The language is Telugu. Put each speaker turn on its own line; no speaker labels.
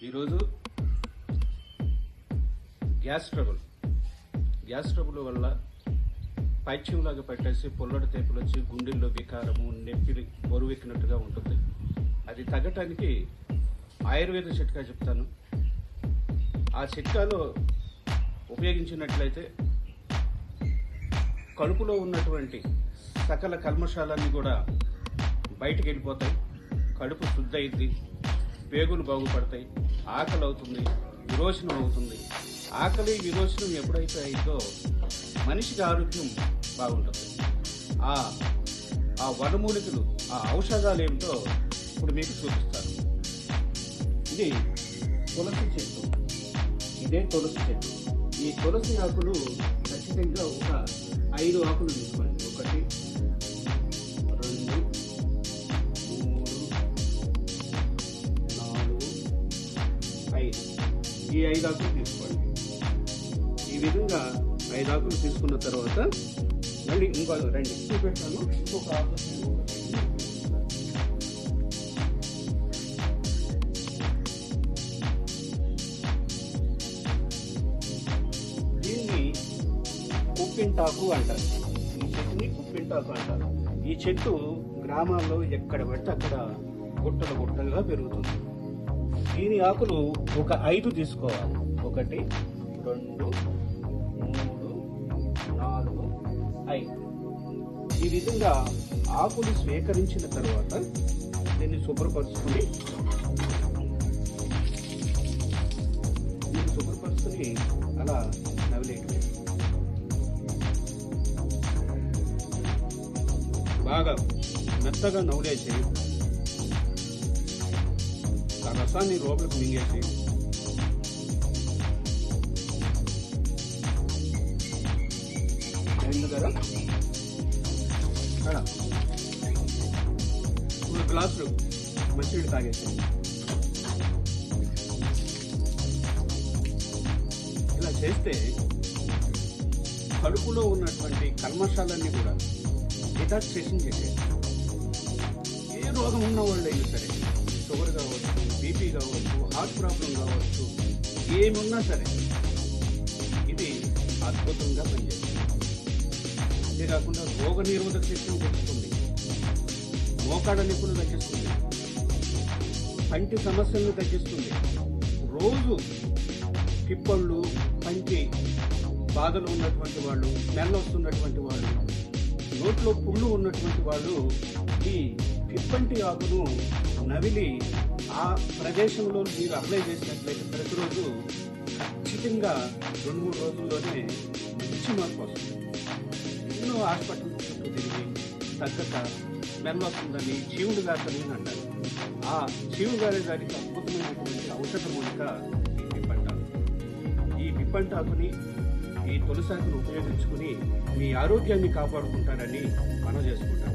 ఈరోజు గ్యాస్ ట్రబుల్ వల్ల పైత్యంలాగా పెట్టేసి పొల్లడి తేపులు వచ్చి గుండెల్లో వికారము నొప్పి బరువెక్కినట్టుగా ఉంటుంది. అది తగ్గటానికి ఆయుర్వేద చిట్కా చెప్తాను. ఆ చిట్కాలో ఉపయోగించినట్లయితే కడుపులో ఉన్నటువంటి సకల కల్మషాలన్నీ కూడా బయటికి వెళ్ళిపోతాయి, కడుపు శుద్ధి అయింది, పేగులు బాగుపడతాయి, ఆకలి అవుతుంది, విరోచనం అవుతుంది. ఆకలి విరోచనం ఎప్పుడైతే అయిందో మనిషికి ఆరోగ్యం బాగుంటుంది. ఆ వనమూలికలు, ఆ ఔషధాలు ఏమిటో ఇప్పుడు మీకు చూపిస్తాను. ఇది తులసి చెట్టు. ఇదే తులసి చెట్టు. ఈ తులసి ఆకులు ఖచ్చితంగా ఒక 5 ఆకులు తీసుకోండి. 1, 2, 3, 4, 5. ఈ 5 ఆకులు తీసుకోండి. ఈ విధంగా 5 ఆకులు తీసుకున్న తర్వాత మళ్ళీ ఇంకో 2 చూపెట్టాను. ఇంకొక ఆకు కుప్పింటాకు అంటారు. ఈ చెట్టుని కుప్పింటాకు అంటారు. ఈ చెట్టు గ్రామాల్లో ఎక్కడ పడితే అక్కడ గుట్టలుగా పెరుగుతుంది. దీని ఆకులు ఒక 5 తీసుకోవాలి. 1, 2, 3, 4, 5. ఈ విధంగా ఆకులు స్వీకరించిన తర్వాత దీన్ని శుభ్రపరుచుకుని అలా నవిలేయటం. బాగా మెత్తగా నవ్వులేసి ఆ రసాన్ని లోపలికి మింగేసి దగ్గర 2 గ్లాసులు మంచినీళ్ళు తాగేసి ఇలా చేస్తే కడుపులో ఉన్నటువంటి కల్మషాలన్నీ కూడా డిటాక్సేషన్ చేసేది. ఏ రోగం ఉన్న వాళ్ళైనా సరే, షుగర్ కావచ్చు, బీపీ కావచ్చు, హార్ట్ ప్రాబ్లం కావచ్చు, ఏమున్నా సరే ఇది అద్భుతంగా పనిచేస్తుంది. అంతేకాకుండా రోగ నిరోధక శక్తిని పెంచుతుంది, మోకాళ్ళ నొప్పులు తగ్గిస్తుంది, పంటి సమస్యలను తగ్గిస్తుంది. రోజు పిప్పళ్ళు, పంటి బాధలు ఉన్నటువంటి వాళ్ళు, స్మెల్ వస్తున్నటువంటి వాళ్ళు, నోట్లో పుళ్ళు ఉన్నటువంటి వాళ్ళు ఈ పిప్పంటి ఆకును నవిలి ఆ ప్రదేశంలో మీరు అప్లై చేసినట్లయితే ప్రతిరోజు ఖచ్చితంగా 2-3 రోజుల్లోనే మంచి మార్పు వస్తుంది. ఎన్నో హాస్పిటల్ చుట్టూ తిరిగి తగ్గక స్మెల్ వస్తుందని చీవుడు గారని అంటారు. ఆ చీవుడు గారే దానికి అద్భుతమైనటువంటి ఔషధ మూలిక ఈ పిప్పంటాకు. ఈ పిప్పంటాకుని, ఈ తులసాకును ఉపయోగించుకుని మీ ఆరోగ్యాన్ని కాపాడుకుంటారని మనం చేసుకుంటాం.